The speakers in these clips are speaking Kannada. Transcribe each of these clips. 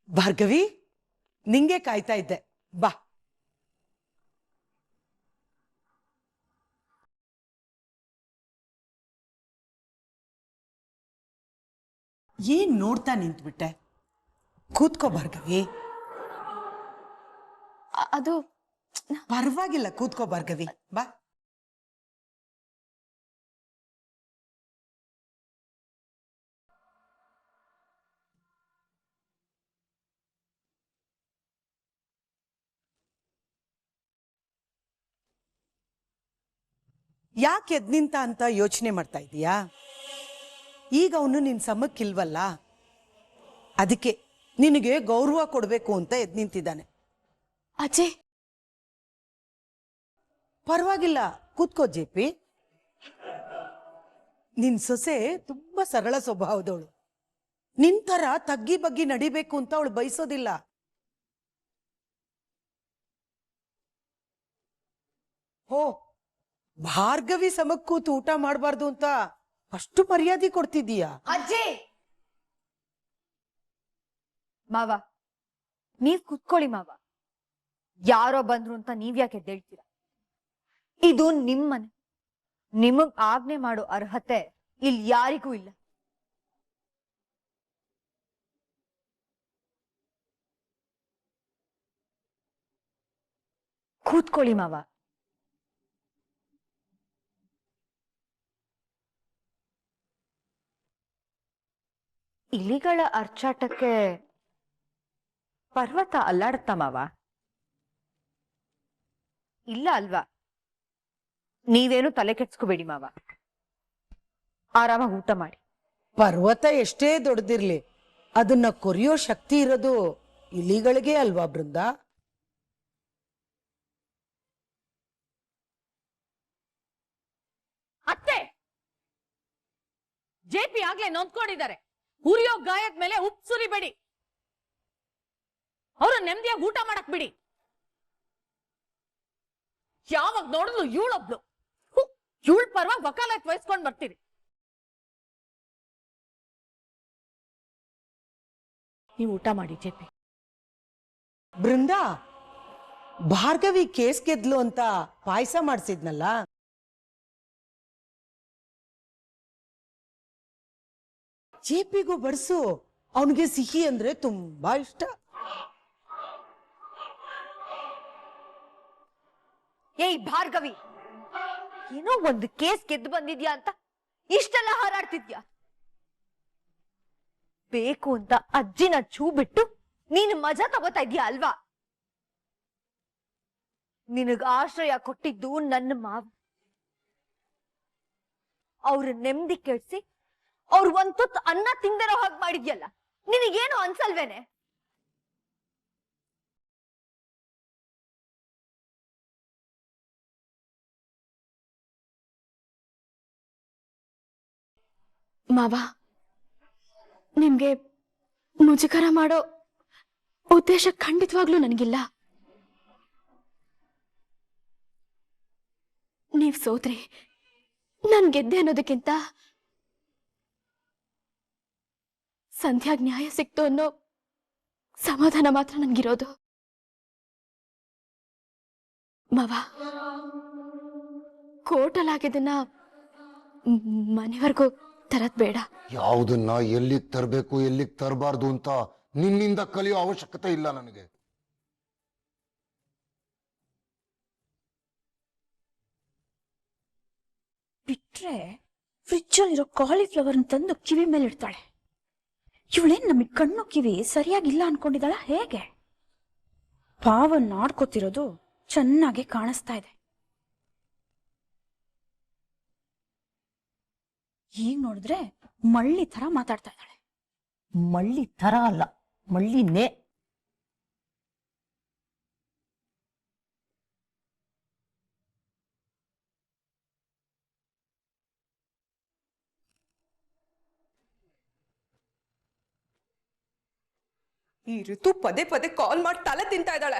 ಭಾರ್ಗವಿ, ನಿಂಗೆ ಕಾಯ್ತಾ ಇದ್ದೆ, ಬಾ. ಏನ್ ನೋಡ್ತಾ ನಿಂತ್ಬಿಟ್ಟೆ? ಕೂತ್ಕೋ ಭಾರ್ಗವಿ. ಅದು ಪರವಾಗಿಲ್ಲ, ಕೂತ್ಕೋ ಭಾರ್ಗವಿ, ಬಾ. ಯಾಕೆ ಎದ್ ನಿಂತ ಅಂತ ಯೋಚನೆ ಮಾಡ್ತಾ ಇದೀಯಾ? ಈಗ ಅವನು ನಿನ್ ಸಮಕ್ಕಿಲ್ವಲ್ಲ, ಅದಕ್ಕೆ ನಿನಗೆ ಗೌರವ ಕೊಡ್ಬೇಕು ಅಂತ ಎದ್ ನಿಂತಿದ್ದಾನೆ. ಅಜ್ಜಿ, ಪರವಾಗಿಲ್ಲ, ಕೂತ್ಕೋ ಜೆಪಿ. ನಿನ್ ಸೊಸೆ ತುಂಬಾ ಸರಳ ಸ್ವಭಾವದವಳು. ನಿಂತರ ತಗ್ಗಿ ಬಗ್ಗಿ ನಡಿಬೇಕು ಅಂತ ಅವಳು ಬಯಸೋದಿಲ್ಲ. ಹೋ, ಭಾರ್ಗವಿ ಸಮಕ್ ಕೂತು ಊಟ ಮಾಡಬಾರ್ದು ಅಂತ ಅಷ್ಟು ಮರ್ಯಾದೆ ಕೊಡ್ತಿದ್ದೀಯಾ? ಅಜ್ಜಿ, ಮಾವ ನೀವ್ ಕುತ್ಕೊಳ್ಳಿ ಮಾವ. ಯಾರೋ ಬಂದ್ರು ಅಂತ ನೀವ್ಯಾಕೆ ಎದ್ದೇಳ್ತೀರಾ? ಇದು ನಿಮ್ಮನೆ. ನಿಮಗ್ ಆಜ್ಞೆ ಮಾಡೋ ಅರ್ಹತೆ ಇಲ್ಲಿ ಯಾರಿಗೂ ಇಲ್ಲ. ಕೂತ್ಕೊಳ್ಳಿ ಮಾವ. ಇಲಿಗಳ ಅರ್ಚಾಟಕ್ಕೆ ಪರ್ವತ ಅಲ್ಲಾಡುತ್ತಾ ಮಾವ? ಇಲ್ಲ ಅಲ್ವಾ? ನೀವೇನು ತಲೆ ಕೆಡ್ಸ್ಕೋಬೇಡಿ ಮಾವ, ಆರಾಮಾಗಿ ಊಟ ಮಾಡಿ. ಪರ್ವತ ಎಷ್ಟೇ ದೊಡ್ಡದಿರ್ಲಿ, ಅದನ್ನ ಕೊರಿಯೋ ಶಕ್ತಿ ಇರೋದು ಇಲಿಗಳಿಗೆ ಅಲ್ವಾ ಬೃಂದ? ಅತ್ತೆ, ಜೆಪಿ ಆಗ್ಲೇ ನೊಂದ್ಕೊಂಡಿದ್ದಾರೆ. ಉರಿಯೋ ಗಾಯದ ಮೇಲೆ ಉಪ್ಪು ಸುರಿಬೇಡಿ. ಅವ್ರ ನೆಮ್ಮದಿಯಾಗಿ ಊಟ ಮಾಡಕ್ ಬಿಡಿ. ಯಾವಾಗ ನೋಡಿದ್ರು ಇವಳೊಬ್ಳು, ಇವಳ ಪರವಾಗಿ ವಕಾಲತ್ ವಹಿಸ್ಕೊಂಡ್ ಬರ್ತೀರಿ. ನೀವು ಊಟ ಮಾಡಿ ಜೆಪಿ. ಬೃಂದ, ಭಾರ್ಗವಿ ಕೇಸ್ ಗೆದ್ಲು ಅಂತ ಪಾಯಸ ಮಾಡಿಸಿದ್ನಲ್ಲ, ಜೆಪಿಗೂ ಬಡ್ಸು. ಅವನಿಗೆ ಸಿಹಿ ಅಂದ್ರೆ ತುಂಬಾ ಇಷ್ಟ. ಏಯ್ ಭಾರ್ಗವಿ, ಏನೋ ಒಂದು ಕೇಸ್ ಗೆದ್ದು ಬಂದಿದ್ಯಾ ಅಂತ ಇಷ್ಟೆಲ್ಲ ಹಾರಾಡ್ತಿದ್ಯಾ? ಬೇಕು ಅಂತ ಅಜ್ಜಿನ ಛೂ ಬಿಟ್ಟು ನೀನು ಮಜಾ ತಗೋತಾ ಇದ್ಯಾ ಅಲ್ವಾ? ನಿನಗ ಆಶ್ರಯ ಕೊಟ್ಟಿದ್ದು ನನ್ನ ಮಾವ. ಅವ್ರ ನೆಮ್ಮದಿ ಕೆಡ್ಸಿ ಅವ್ರ ಒಂದ್ ತುತ್ತು ಅನ್ನ ತಿಂದಿರೋ ಹಾಗೆ ಮಾಡಿದ್ಯಲ್ಲ, ನಿನಗೇನು ಅನ್ಸಲ್ವೇನೆ? ಮಾವ, ನಿಮ್ಗೆ ಮುಜುಗರ ಮಾಡೋ ಉದ್ದೇಶ ಖಂಡಿತವಾಗ್ಲೂ ನನಗಿಲ್ಲ. ನೀವ್ ಸೋತ್ರಿ, ನಾನ್ ಗೆದ್ದೆ ಅನ್ನೋದಕ್ಕಿಂತ ಸಂಧ್ಯಾಗ್ ನ್ಯಾಯ ಸಿಕ್ತು ಅನ್ನೋ ಸಮಾಧಾನ ಮಾತ್ರ ನನ್ಗಿರೋದು. ಮಾವ, ಕೋರ್ಟಲ್ಲಾಗಿದ್ದನ್ನ ಮನೆವರೆಗೂ ತರದ್ ಬೇಡ. ಯಾವುದನ್ನ ಎಲ್ಲಿಗ್ ತರಬೇಕು ಎಲ್ಲಿಗ್ ತರಬಾರ್ದು ಅಂತ ನಿನ್ನಿಂದ ಕಲಿಯೋ ಅವಶ್ಯಕತೆ ಇಲ್ಲ ನನಗೆ. ಬಿಟ್ರೆ ಫ್ರಿಜ್ ಅಲ್ಲಿರೋ ಕಾಲಿಫ್ಲವರ್ ತಂದು ಕಿವಿ ಮೇಲೆ ಇಡ್ತಾಳೆ. ಇವಳೇನ್ ನಮಗ್ ಕಣ್ಣು ಕಿವಿ ಸರಿಯಾಗಿಲ್ಲ ಅನ್ಕೊಂಡಿದ್ದಾಳ ಹೇಗೆ? ಪಾವನ್ ಆಡ್ಕೋತಿರೋದು ಚೆನ್ನಾಗಿ ಕಾಣಿಸ್ತಾ ಇದೆ. ಈಗ ನೋಡಿದ್ರೆ ಮಳ್ಳಿ ತರ ಮಾತಾಡ್ತಾ ಇದ್ದಾಳೆ. ಮಳ್ಳಿ ತರ ಅಲ್ಲ, ಮಳ್ಳಿನೇ. ಈ ಋತು ಪದೇ ಪದೇ ಕಾಲ್ ಮಾಡಿ ತಲೆ ತಿಂತಾ ಇದ್ದಾಳೆ.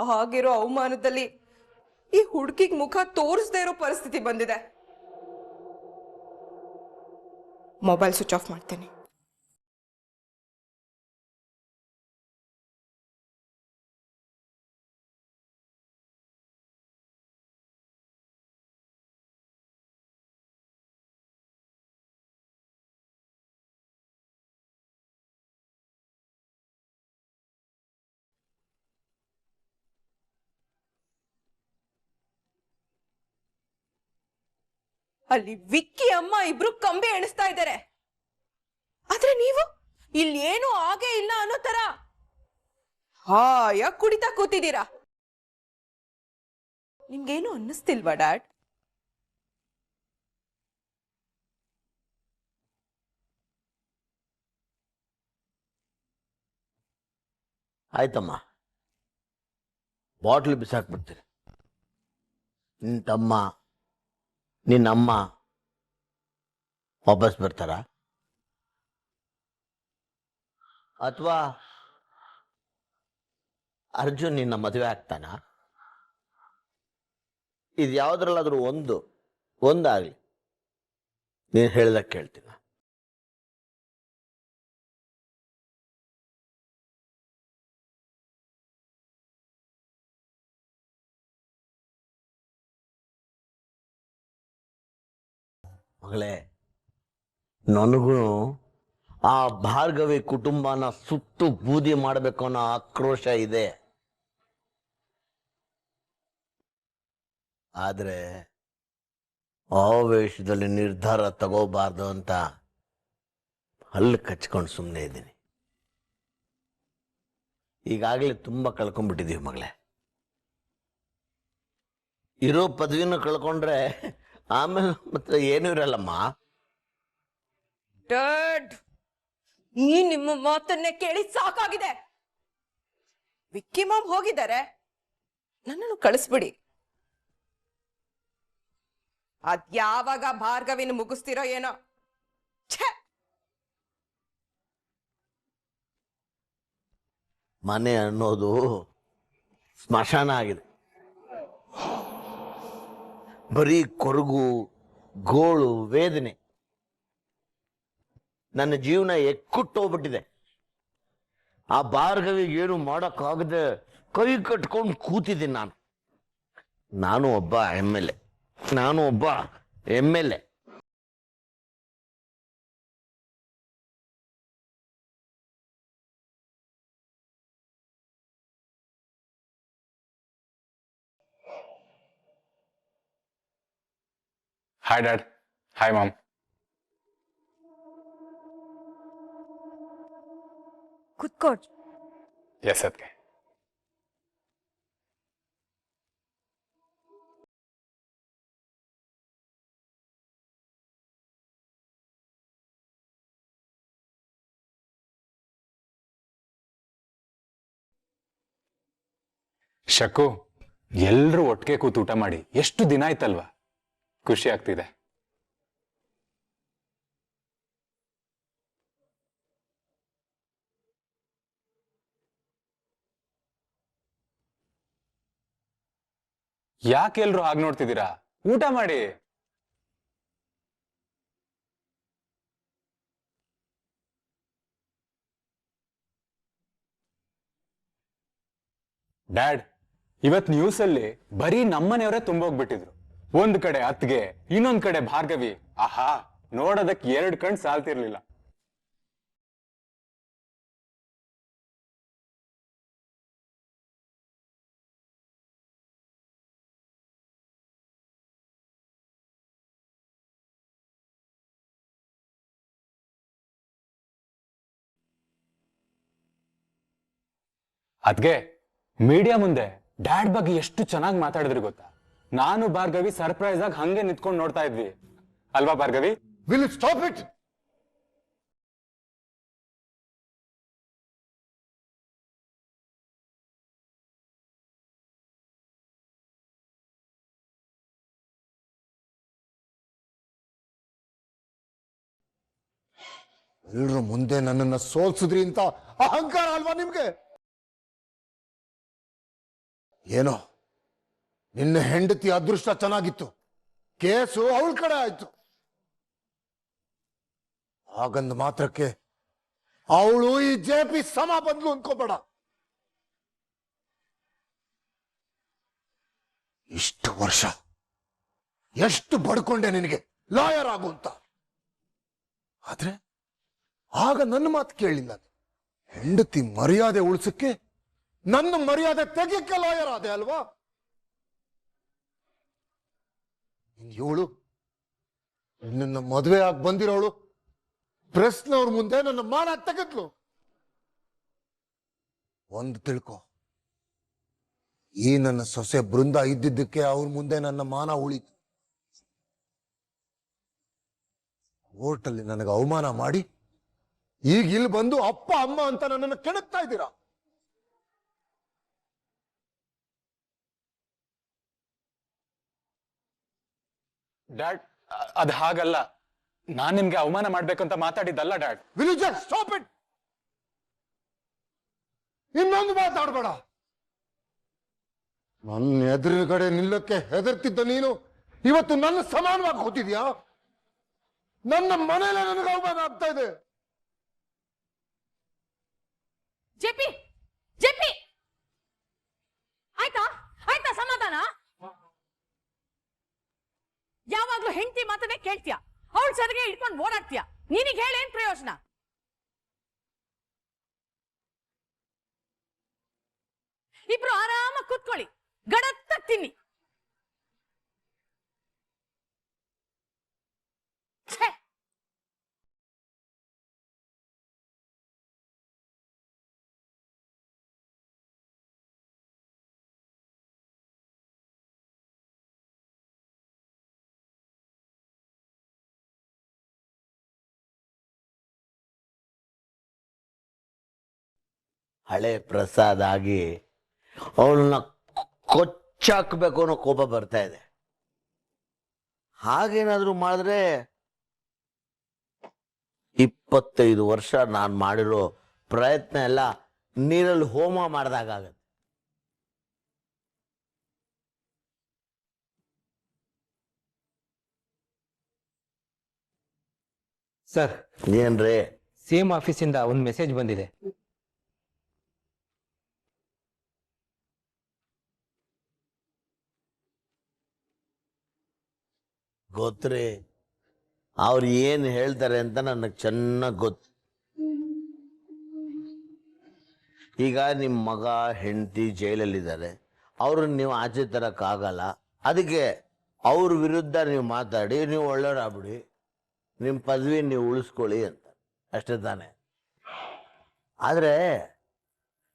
ಹಾಗಿರೋ ಅವಮಾನದಲ್ಲಿ ಈ ಹುಡುಗಿಗೆ ಮುಖ ತೋರಿಸದೇ ಇರೋ ಪರಿಸ್ಥಿತಿ ಬಂದಿದೆ. ಮೊಬೈಲ್ ಸ್ವಿಚ್ ಆಫ್ ಮಾಡ್ತೇನೆ. ಅಲ್ಲಿ ವಿಕ್ಕಿ ಅಮ್ಮ ಇಬ್ರು ಕಂಬಿ ಎಣಿಸ್ತಾ ಇದ್ದಾರೆ. ಆದ್ರೆ ನೀವು ಇಲ್ಲಿ ಏನೂ ಆಗೇ ಇಲ್ಲ ಅನ್ನೋ ತರ ಹಾಯಾಗಿ ಕುಡಿತಾ ಕೂತಿದ್ದೀರಾ. ನಿಮ್ಗೇನು ಅನ್ನಿಸ್ತಿಲ್ವಾ ಡ್ಯಾಡ್? ಆಯ್ತಮ್ಮ, ಬಾಟ್ಲ್ ಬಿಸಾಕ್ಬಿಡ್ತೀರಿ. ನಿನ್ನ ತಮ್ಮ ನಿನ್ನಮ್ಮ ವಾಪಸ್ ಬರ್ತಾರ, ಅಥವಾ ಅರ್ಜುನ್ ನಿನ್ನ ಮದುವೆ ಆಗ್ತಾನ? ಇದು ಯಾವುದ್ರಲ್ಲಾದ್ರೂ ಒಂದಾಗಲಿ, ನೀನು ಹೇಳ್ದಾಗ ಕೇಳ್ತೀನ. ಮಗಳೇ, ನನಗೂ ಆ ಭಾರ್ಗವಿ ಕುಟುಂಬನ ಸುಟ್ಟು ಬೂದಿ ಮಾಡಬೇಕು ಅನ್ನೋ ಆಕ್ರೋಶ ಇದೆ. ಆದ್ರೆ ಆವೇಶದಲ್ಲಿ ನಿರ್ಧಾರ ತಗೋಬಾರ್ದು ಅಂತ ಹಲ್ಲು ಕಚ್ಕೊಂಡು ಸುಮ್ಮನೆ ಇದ್ದೀನಿ. ಈಗಾಗಲೇ ತುಂಬ ಕಳ್ಕೊಂಡ್ಬಿಟ್ಟಿದೀವಿ ಮಗಳೇ. ಇರೋ ಪದವಿನ ಕಳ್ಕೊಂಡ್ರೆ ಆಮೇಲೆ ಮತ್ತೆ ಏನೂ ಇರಲ್ಲಮ್ಮ. ಡ್ಯಾಡ್, ಈ ನಿಮ್ಮ ಮಾತನ್ನೇ ಕೇಳಿ ಸಾಕಾಗಿದೆ. ವಿಕ್ಕಿ ಮಾಮ್ ಹೋಗಿದ್ದಾರೆ, ನನ್ನನ್ನು ಕಳಿಸ್ಬಿಡಿ. ಅದ್ಯಾವಾಗ ಭಾರ್ಗವಿನ ಮುಗಿಸ್ತಿರೋ ಏನೋ. ಛೇ, ಮನೆ ಅನ್ನೋದು ಸ್ಮಶಾನ ಆಗಿದೆ. ಬರೀ ಕೊರಗು, ಗೋಳು, ವೇದನೆ. ನನ್ನ ಜೀವನ ಎಕ್ಕುಟ್ಟೋಗ್ಬಿಟ್ಟಿದೆ. ಆ ಭಾರ್ಗವಿಗೆ ಏನು ಮಾಡೋಕ್ಕಾಗದೆ ಕೈ ಕಟ್ಕೊಂಡು ಕೂತಿದ್ದೀನಿ ನಾನು ಒಬ್ಬ MLA. Hi dad. Hi mom. ಕುತ್ಕೋಡ್. ಎಸ್ ಅದಕ್ಕೆ. ಶಕು, ಎಲ್ರೂ ಒಟ್ಟಿಗೆ ಕೂತು ಊಟ ಮಾಡಿ ಎಷ್ಟು ದಿನ ಆಯ್ತಲ್ವಾ? ಖುಷಿ ಆಗ್ತಿದೆ. ಯಾಕೆ ಎಲ್ರು ಹಾಗೆ ನೋಡ್ತಿದ್ದೀರಾ? ಊಟ ಮಾಡಿ. ಡ್ಯಾಡ್, ಇವತ್ ನ್ಯೂಸ್ ಅಲ್ಲಿ ಬರೀ ನಮ್ಮನೆಯವರೇ ತುಂಬೋಗ್ಬಿಟ್ಟಿದ್ರು. ಒಂದ್ ಕಡೆ ಅತ್ಗೆ, ಇನ್ನೊಂದ್ ಕಡೆ ಭಾರ್ಗವಿ. ಆಹಾ, ನೋಡೋದಕ್ಕೆ 2 ಕಣ್ ಸಾಲ್ತಿರ್ಲಿಲ್ಲ. ಅದ್ಗೆ ಮೀಡಿಯಾ ಮುಂದೆ ಡ್ಯಾಡ್ ಬಗ್ಗೆ ಎಷ್ಟು ಚೆನ್ನಾಗಿ ಮಾತಾಡಿದ್ರಿ ಗೊತ್ತಾ? ನಾನು ಭಾರ್ಗವಿ ಸರ್ಪ್ರೈಸ್ ಆಗಿ ಹಂಗೆ ನಿಂತ್ಕೊಂಡು ನೋಡ್ತಾ ಇದ್ವಿ ಅಲ್ವಾ Bhargavi? Will you stop it? ಎಲ್ರ ಮುಂದೆ ನನ್ನನ್ನ ಸೋಲ್ಸಿದ್ರಿ ಅಂತ ಅಹಂಕಾರ ಅಲ್ವಾ ನಿಮ್ಗೆ? ಏನೋ ನಿನ್ನ ಹೆಂಡತಿ ಅದೃಷ್ಟ ಚೆನ್ನಾಗಿತ್ತು, ಕೇಸು ಅವಳ ಕಡೆ ಆಯ್ತು. ಹಾಗಂದ ಮಾತ್ರಕ್ಕೆ ಅವಳು ಈ JP ಸಮ ಬಂದ್ಲು ಅನ್ಕೋಬೇಡ. ಇಷ್ಟು ವರ್ಷ ಎಷ್ಟು ಬಡ್ಕೊಂಡೆ ನಿನಗೆ ಲಾಯರ್ ಆಗು ಅಂತ. ಆದ್ರೆ ಆಗ ನನ್ನ ಮಾತು ಕೇಳಿಲ್ಲ. ಹೆಂಡತಿ ಮರ್ಯಾದೆ ಉಳಿಸಕ್ಕೆ ನನ್ನ ಮರ್ಯಾದೆ ತೆಗಿಯಕ್ಕೆ ಲಾಯರ್ ಆದೆ ಅಲ್ವಾ? ಇವಳು ನಿನ್ನ ಮದುವೆ ಆಗಿ ಬಂದಿರೋಳು ಪ್ರೆಸ್ನವ್ರ ಮುಂದೆ ನನ್ನ ಮಾನ ತೆಗೆದ್ಲು. ಒಂದು ತಿಳ್ಕೊ, ಈ ನನ್ನ ಸೊಸೆ ಬೃಂದ ಇದ್ದಿದ್ದಕ್ಕೆ ಅವ್ರ ಮುಂದೆ ನನ್ನ ಮಾನ ಉಳಿತು. ಕೋರ್ಟಲ್ಲಿ ನನಗೆ ಅವಮಾನ ಮಾಡಿ ಈಗ ಇಲ್ಲಿ ಬಂದು ಅಪ್ಪ ಅಮ್ಮ ಅಂತ ನನ್ನನ್ನು ಕೆಣಕ್ತಾ ಇದ್ದೀರಾ. ಡ್ಯಾಡ್, ಅದ್ ಹಾಗಲ್ಲ. ನಾನ್ ನಿಮ್ಗೆ ಅವಮಾನ ಮಾಡ್ಬೇಕಂತ ಮಾತಾಡಿದ್ದಲ್ಲ dad. Will you just stop it? ಇನ್ನೊಂದು ಮಾತಾಡಬೇಡ. ನನ್ನ ಎದುರುಗಡೆ ನಿಲ್ಲಕ್ಕೆ ಹೆದರ್ತಿದ್ದ ನೀನು ಇವತ್ತು ನನ್ನ ಸಮಾನವಾಗಿ ಹೋಗ್ತಿದ್ಯಾ? ನನ್ನ ಮನೇಲೆ ನನಗೆ ಅವಮಾನ ಆಗ್ತಾ ಇದೆ. ಜೆಪಿ ಜೆಪಿ ಆಯ್ತಾ ಆಯ್ತಾ ಸಮಾಧಾನ? ಯಾವಾಗ್ಲೂ ಹೆಂಡತಿ ಮಾತನ್ನೇ ಕೇಳ್ತೀಯ, ಅವಳು ಸರಿಗೆ ಇಟ್ಕೊಂಡು ಓಡಾಡ್ತೀಯ. ನಿನಗೆ ಹೇಳೇನ್ ಪ್ರಯೋಜನ? ಇಬ್ರು ಆರಾಮಾಗಿ ಕೂತ್ಕೊಳ್ಳಿ, ಗಡತ್ತ ತಿನ್ನಿ. ಛೇ, ಹಳೆ ಪ್ರಸಾದ್ ಆಗಿ ಅವಳನ್ನ ಕೊಚ್ಚಾಕ್ಬೇಕು ಅನ್ನೋ ಕೋಪ ಬರ್ತಾ ಇದೆ. ಹಾಗೇನಾದ್ರೂ ಮಾಡಿದ್ರೆ 25 ವರ್ಷ ನಾನು ಮಾಡಿರೋ ಪ್ರಯತ್ನ ಎಲ್ಲ ನೀರಲ್ಲಿ ಹೋಮ ಮಾಡಿದಾಗತ್ತೆ. ಸರ್, ಏನ್ರಿ? ಸೇಮ್ ಆಫೀಸಿಂದ ಒಂದು ಮೆಸೇಜ್ ಬಂದಿದೆ. ಗೊತ್ತ್ರಿ, ಅವ್ರು ಏನು ಹೇಳ್ತಾರೆ ಅಂತ ನನಗೆ ಚೆನ್ನಾಗಿ ಗೊತ್ತು. ಈಗ ನಿಮ್ಮ ಮಗ ಹೆಂಡತಿ ಜೈಲಲ್ಲಿದ್ದಾರೆ, ಅವ್ರನ್ನ ನೀವು ಆಚೆ ತರಕ್ಕಾಗಲ್ಲ. ಅದಕ್ಕೆ ಅವ್ರ ವಿರುದ್ಧ ನೀವು ಮಾತಾಡಿ ನೀವು ಒಳ್ಳೆಯವರಾಗ್ಬಿಡಿ, ನಿಮ್ಮ ಪದವಿ ನೀವು ಉಳಿಸ್ಕೊಳ್ಳಿ ಅಂತ, ಅಷ್ಟೇ ತಾನೆ. ಆದರೆ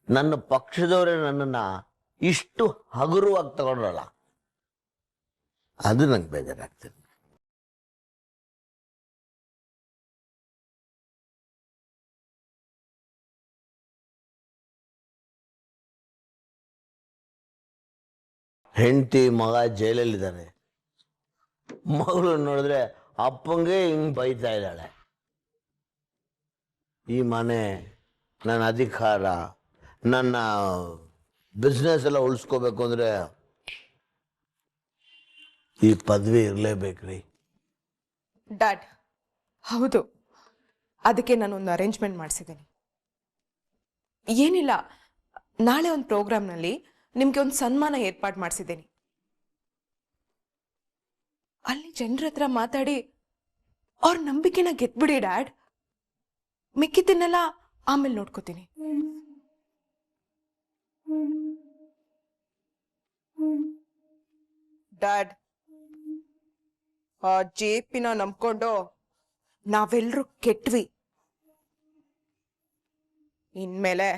ನನ್ನ ಪಕ್ಷದವರೇ ನನ್ನನ್ನು ಇಷ್ಟು ಹಗುರವಾಗಿ ತಗೊಂಡ್ರಲ್ಲ, ಅದು ನಂಗೆ ಬೇಜಾರಾಗ್ತದೆ. ಹೆಂಡತಿ ಮಗ ಜೈಲಲ್ಲಿದ್ದಾನೆ, ಮಗಳು ನೋಡಿದ್ರೆ ಅಪ್ಪಂಗೆ ಹಿಂಗೆ ಬೈತಾ ಇದ್ದಾಳೆ. ಈ ಮನೆ, ನನ್ನ ಅಧಿಕಾರ, ನನ್ನ ಬಿಸ್ನೆಸ್ ಎಲ್ಲ ಉಳಿಸ್ಕೋಬೇಕು ಅಂದರೆ ಈ ಪದವಿ ಇರಲೇಬೇಕ್ರಿ. ಡ್ಯಾಡ್, ಹೌದು, ಅದಕ್ಕೆ ನಾನೊಂದು ಅರೇಂಜ್ಮೆಂಟ್ ಮಾಡಿಸಿದ್ದೀನಿ. ಏನಿಲ್ಲ, ನಾಳೆ ಒಂದು ಪ್ರೋಗ್ರಾಮ್ನಲ್ಲಿ ನಿಮಗೆ ಒಂದು ಸನ್ಮಾನ ಏರ್ಪಾಡು ಮಾಡಿಸಿದ್ದೀನಿ. ಅಲ್ಲಿ ಜನರ ಹತ್ರ ಮಾತಾಡಿ ಅವ್ರ ನಂಬಿಕೆನ ಗೆದ್ಬಿಡಿ ಡ್ಯಾಡ್. ಮಿಕ್ಕಿದ್ದನ್ನೆಲ್ಲ ಆಮೇಲೆ ನೋಡ್ಕೋತೀನಿ. ಡ್ಯಾಡ್, ಆ ಜೆಪಿನ ನಂಬ್ಕೊಂಡು ನಾವೆಲ್ಲರೂ ಕೆಟ್ವಿ. ಇನ್ಮೇಲೆ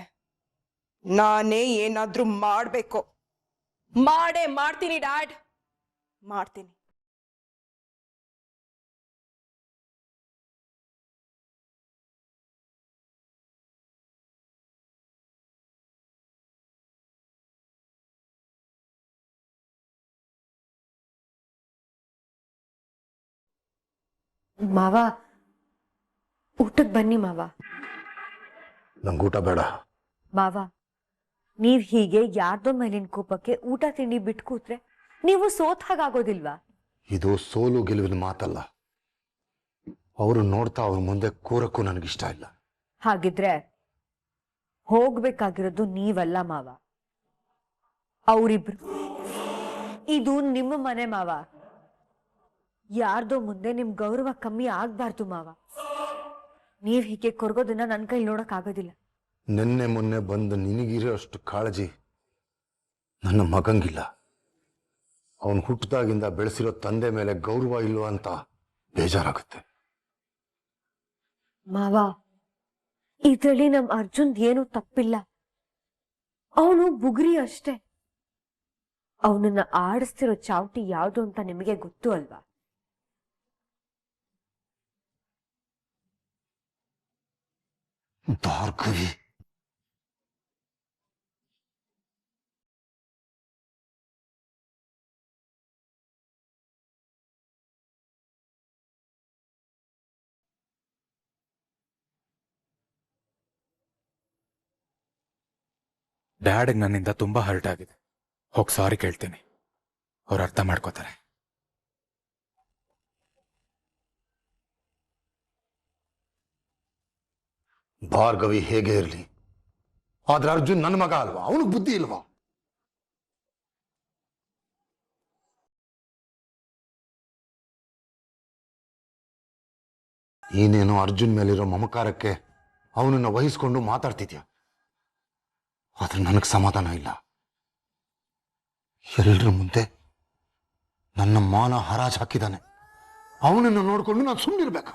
ನಾನೇ ಏನಾದ್ರೂ ಮಾಡಬೇಕು, ಮಾಡೇ ಮಾಡ್ತೀನಿ ಡ್ಯಾಡ್, ಮಾಡ್ತೀನಿ. ಮಾವ, ಊಟಕ್ಕೆ ಬನ್ನಿ ಮಾವ. ನಂಗೆ ಊಟ ಬೇಡ. ಮಾವ, ನೀವ್ ಹೀಗೆ ಯಾರ್ದೋ ಮೇಲಿನ ಕೋಪಕ್ಕೆ ಊಟ ತಿಂಡಿ ಬಿಟ್ಟು ಕೂತ್ರೆ ನೀವು ಸೋತ್ ಹಾಗಾಗೋದಿಲ್ವಾ? ಇದು ಸೋಲು ಗೆಲುವಿನ ಮಾತಲ್ಲ. ಅವರು ನೋಡ್ತಾ ಅವ್ರ ಮುಂದೆ ಕೂರಕ್ಕೂ ನನಗಿಷ್ಟ ಇಲ್ಲ. ಹಾಗಿದ್ರೆ ಹೋಗ್ಬೇಕಾಗಿರೋದು ನೀವಲ್ಲ ಮಾವ, ಅವರಿಬ್ರು. ಇದು ನಿಮ್ಮ ಮನೆ ಮಾವ. ಯಾರ್ದೋ ಮುಂದೆ ನಿಮ್ ಗೌರವ ಕಮ್ಮಿ ಆಗ್ಬಾರ್ದು ಮಾವ. ನೀವ್ ಹೀಗೆ ಕೊರ್ಗೋದನ್ನ ನನ್ನ ಕೈ ನೋಡಕ್ ಆಗೋದಿಲ್ಲ. ನಿನ್ನೆ ಮೊನ್ನೆ ಬಂದು ನಿನಗಿರೋ ಅಷ್ಟು ಕಾಳಜಿ ನನ್ನ ಮಗಂಗಿಲ್ಲ. ಅವನು ಹುಟ್ಟಿದಾಗಿಂದ ಬೆಳೆಸಿರೋ ತಂದೆ ಮೇಲೆ ಗೌರವ ಇಲ್ವ ಅಂತ ಬೇಜಾರಾಗುತ್ತೆ. ಮಾವ, ಇದ್ರಲ್ಲಿ ನಮ್ ಅರ್ಜುನ್ ಏನು ತಪ್ಪಿಲ್ಲ. ಅವನು ಬುಗುರಿ ಅಷ್ಟೇ. ಅವನನ್ನ ಆಡಿಸ್ತಿರೋ ಚಾವಟಿ ಯಾವುದು ಅಂತ ನಿಮಗೆ ಗೊತ್ತು ಅಲ್ವಾ? ಭಾರ್ಗವಿ, ಡ್ಯಾಡ್ಗೆ ನನ್ನಿಂದ ತುಂಬಾ ಹರ್ಟ್ ಆಗಿದೆ. ಹೋಗಿ ಸಾರಿ ಕೇಳ್ತೀನಿ, ಅವ್ರು ಅರ್ಥ ಮಾಡ್ಕೋತಾರೆ. ಭಾರ್ಗವಿ ಹೇಗೆ ಇರಲಿ, ಆದ್ರೆ ಅರ್ಜುನ್ ನನ್ನ ಮಗ ಅಲ್ವಾ? ಅವನಿಗೆ ಬುದ್ಧಿ ಇಲ್ವಾ? ನೀನೇನು ಅರ್ಜುನ್ ಮೇಲಿರೋ ಮಮಕಾರಕ್ಕೆ ಅವನನ್ನ ವಹಿಸ್ಕೊಂಡು ಮಾತಾಡ್ತಿದ್ಯಾ, ಆದ್ರೆ ನನಗೆ ಸಮಾಧಾನ ಇಲ್ಲ. ಎಲ್ಲರ ಮುಂದೆ ನನ್ನ ಮಾನ ಹರಾಜ್ ಹಾಕಿದ್ದಾನೆ. ಅವನನ್ನು ನೋಡ್ಕೊಂಡು ನಾನು ಸುಮ್ಮನಿರ್ಬೇಕಾ?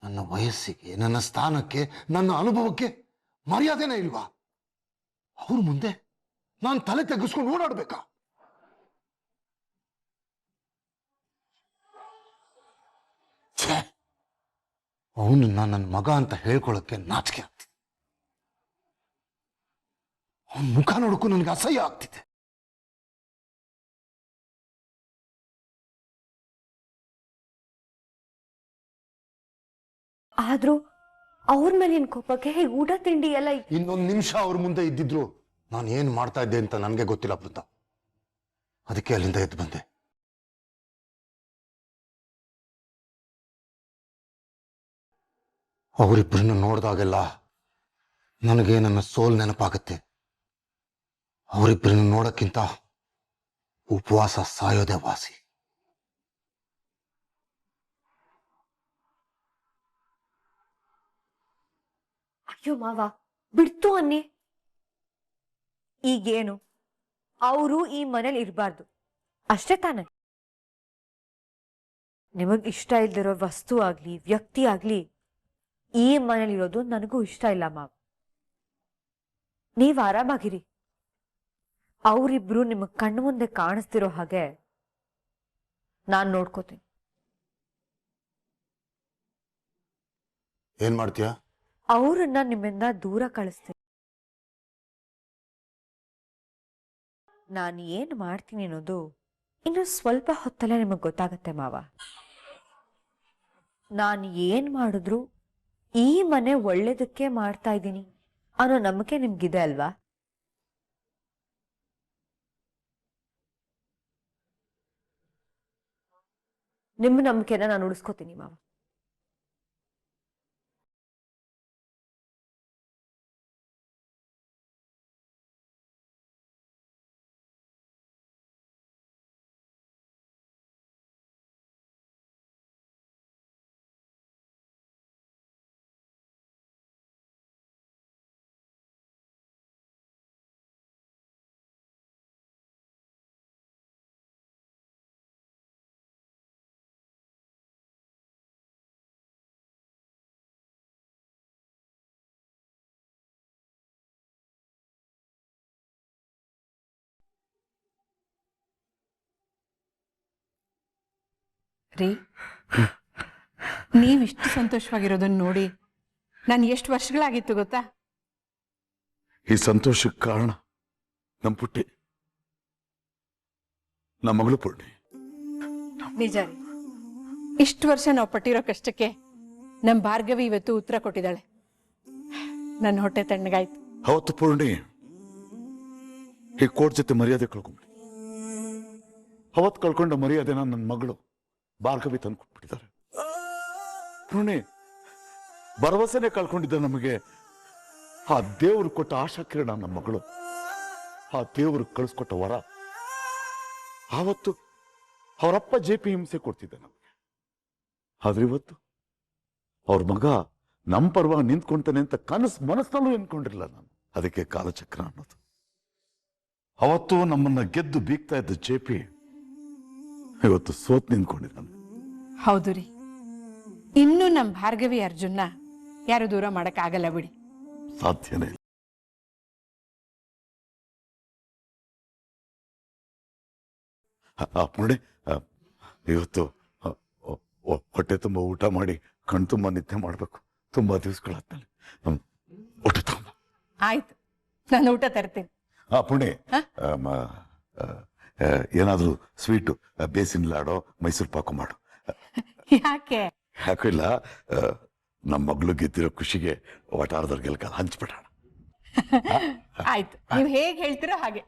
ನನ್ನ ವಯಸ್ಸಿಗೆ, ನನ್ನ ಸ್ಥಾನಕ್ಕೆ, ನನ್ನ ಅನುಭವಕ್ಕೆ ಮರ್ಯಾದೆನೇ ಇಲ್ವಾ? ಅವ್ರ ಮುಂದೆ ನಾನು ತಲೆ ತೆಗೆಸ್ಕೊಂಡು ಓಡಾಡ್ಬೇಕಾ? ಅವನನ್ನ ನನ್ನ ಮಗ ಅಂತ ಹೇಳ್ಕೊಳ್ಳೋಕೆ ನಾಚಿಕೆ ಆಗ್ತಿದೆ. ಅವನ ಮುಖ ನೋಡಕ್ಕೂ ನನಗೆ ಅಸಹ್ಯ ಆಗ್ತಿದೆ. ಆದ್ರೂ ಅವ್ರ ಮೇಲಿನ ಕೋಪಕ್ಕೆ ಹೇಗೆ ಊಟ ತಿಂಡಿ ಎಲ್ಲ ಇನ್ನೊಂದು ನಿಮಿಷ ಅವ್ರ ಮುಂದೆ ಇದ್ದಿದ್ರು ನಾನು ಏನ್ ಮಾಡ್ತಾ ಇದ್ದೆ ಅಂತ ನನಗೆ ಗೊತ್ತಿಲ್ಲ ಬೃಂದ. ಅದಕ್ಕೆ ಅಲ್ಲಿಂದ ಎದ್ದು ಬಂದೆ. ಅವರಿಬ್ಬರನ್ನು ನೋಡಿದಾಗೆಲ್ಲ ನನಗೆ ನನ್ನ ಸೋಲ್ ನೆನಪಾಗುತ್ತೆ. ಅವರಿಬ್ಬರನ್ನು ನೋಡಕ್ಕಿಂತ ಉಪವಾಸ ಸಾಯೋದೇ ವಾಸಿ. ಅಯ್ಯೋ ಮಾವ, ಬಿಡ್ತು ಅನ್ನಿ. ಈಗೇನು, ಅವರು ಈ ಮನೇಲಿ ಇರಬಾರ್ದು ಅಷ್ಟೇ ತಾನೆ? ನಿಮಗ್ ಇಷ್ಟ ಇಲ್ದಿರೋ ವಸ್ತು ಆಗ್ಲಿ ವ್ಯಕ್ತಿ ಆಗ್ಲಿ ಈ ಮನೇಲಿರೋದು ನನಗೂ ಇಷ್ಟ ಇಲ್ಲ ಮಾವ. ನೀವ್ ಆರಾಮಾಗಿರಿ. ಅವರಿಬ್ರು ನಿಮಗ್ ಕಣ್ಣು ಮುಂದೆ ಕಾಣಿಸ್ತಿರೋ ಹಾಗೆ ನಾನ್ ನೋಡ್ಕೋತೀನಿ. ಏನ್ ಮಾಡ್ತೀಯಾ? ಅವರನ್ನ ನಿಮ್ಮಿಂದ ದೂರ ಕಳಿಸ್ತೀನಿ. ನಾನು ಏನ್ ಮಾಡ್ತೀನಿ ಅನ್ನೋದು ಇನ್ನು ಸ್ವಲ್ಪ ಹೊತ್ತಲ್ಲೇ ನಿಮಗ್ ಗೊತ್ತಾಗತ್ತೆ ಮಾವ. ನಾನು ಏನ್ ಮಾಡಿದ್ರು ಈ ಮನೆ ಒಳ್ಳೇದಕ್ಕೆ ಮಾಡ್ತಾ ಇದ್ದೀನಿ ಅನ್ನೋ ನಂಬಿಕೆ ನಿಮ್ಗಿದೆ ಅಲ್ವಾ? ನಿಮ್ಮ ನಂಬಿಕೆನ ನಾನು ಉಳಿಸ್ಕೋತೀನಿ ಮಾವ. ರೀ, ನೀವಿಷ್ಟು ಸಂತೋಷವಾಗಿರೋದನ್ನ ನೋಡಿ ನಾನು ಎಷ್ಟು ವರ್ಷಗಳಾಗಿತ್ತು ಗೊತ್ತಾ? ಈ ಸಂತೋಷಕ್ಕೆ ಕಾರಣ ನಮ್ಮ ಪುಟ್ಟಿ, ನಮ್ಮ ಮಗಳು ಪುಣ್ಯ. ನಿಜ ರೀ, ಇಷ್ಟು ವರ್ಷ ನಾವು ಪಟ್ಟಿರೋ ಕಷ್ಟಕ್ಕೆ ನಮ್ಮ ಭಾರ್ಗವಿ ಇವತ್ತು ಉತ್ತರ ಕೊಟ್ಟಿದ್ದಾಳೆ. ನನ್ನ ಹೊಟ್ಟೆ ತಣ್ಣಗಾಯ್ತು. ಅವತ್ತು ಪೂರ್ಣಿ ಈ ಕೋರ್ಟ್ ಜೊತೆ ಮರ್ಯಾದೆ ಕಳ್ಕೊಂಡ್ಬಿಡಿ. ಅವತ್ತು ಕಳ್ಕೊಂಡ ಮರ್ಯಾದೆನ ನನ್ನ ಮಗಳು ಭಾರ್ಗವಿ ತಂದು ಕೊಟ್ಬಿಟ್ಟಿದ್ದಾರೆ. ಪೂರ್ಣಿ ಭರವಸೆನೆ ಕಳ್ಕೊಂಡಿದ್ದ ನಮಗೆ ಆ ದೇವರು ಕೊಟ್ಟ ಆಶಾ ಕಿರಣ ನಮ್ಮ ಮಗಳು, ಆ ದೇವರು ಕಳಿಸ್ಕೊಟ್ಟ ವರ. ಆವತ್ತು ಅವರಪ್ಪ JP ಹಿಂಸೆ ಕೊಡ್ತಿದ್ದ ನಮಗೆ. ಆದ್ರೆ ಇವತ್ತು ಅವ್ರ ಮಗ ನಮ್ಮ ಪರವಾಗಿ ನಿಂತ್ಕೊಂತಾನೆ ಅಂತ ಮನಸ್ಸಲ್ಲೂ ಎನ್ಕೊಂಡಿರಲಿಲ್ಲ ನಾನು. ಅದಕ್ಕೆ ಕಾಲಚಕ್ರ ಅನ್ನೋದು. ಅವತ್ತು ನಮ್ಮನ್ನ ಗೆದ್ದು ಬೀಗ್ತಾ ಇದ್ದ ಜೆಪಿ ಇವತ್ತು ಸೋತ್ ನಿಂತ್ಕೊಂಡಿದ್ದಾನೆ. ಹೌದು ರೀ, ಇನ್ನು ನಮ್ಮ ಭಾರ್ಗವಿ ಅರ್ಜುನ್ನ ಯಾರು ದೂರ ಮಾಡಕ್ ಆಗಲ್ಲ ಬಿಡಿ. ಸಾಧ್ಯನೇ ಇಲ್ಲ. ಪುಣೆ ಇವತ್ತು ಹೊಟ್ಟೆ ತುಂಬ ಊಟ ಮಾಡಿ ಕಣ್ ತುಂಬ ನಿದ್ದೆ ಮಾಡ್ಬೇಕು. ತುಂಬಾ ದಿವಸಗಳಾದ್ಮೇಲೆ ಊಟ ತಗೊಂಬ. ಆಯ್ತು, ನಾನು ಊಟ ತರ್ತೀನಿ. ಪುಣೆ ಏನಾದ್ರೂ ಸ್ವೀಟು, ಬೇಸಿನ್ ಲಾಡೋ, ಮೈಸೂರು ಪಾಕು ಮಾಡು. ಯಾಕೆ? ಯಾಕೂ ಇಲ್ಲ, ನಮ್ಮ ಮಗಳು ಗೆದ್ದಿರೋ ಖುಷಿಗೆ ವಟಾರದವ್ರಿಗೆಲ್ಲ ಹಂಚ್ಬಿಡೋಣ. ಆಯ್ತು, ನೀವು ಹೇಗೆ ಹೇಳ್ತೀರೋ ಹಾಗೆ.